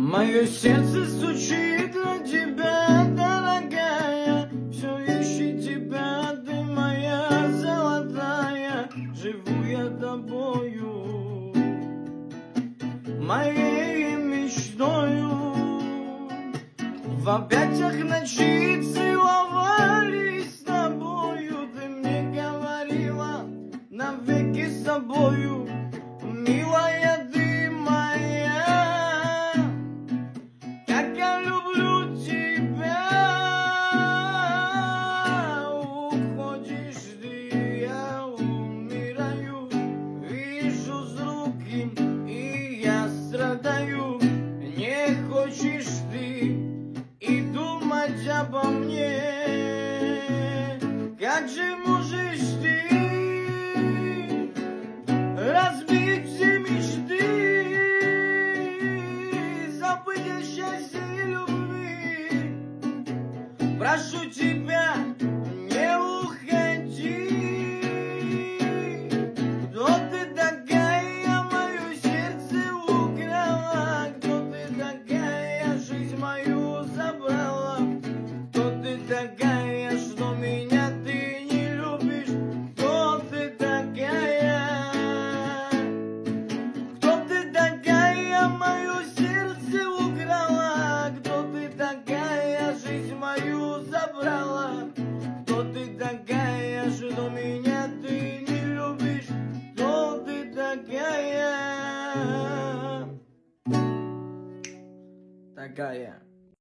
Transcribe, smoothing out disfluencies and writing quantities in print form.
Мое сердце стучит для тебя, дорогая. Все ищет тебя, ты моя золотая. Живу я тобою, моей мечтою. В объятиях ночи целовались с тобою. Ты мне говорила навеки с тобою, милая ты моя. Как я люблю тебя. Уходишь ты, я умираю. Вижу с другим, и я страдаю.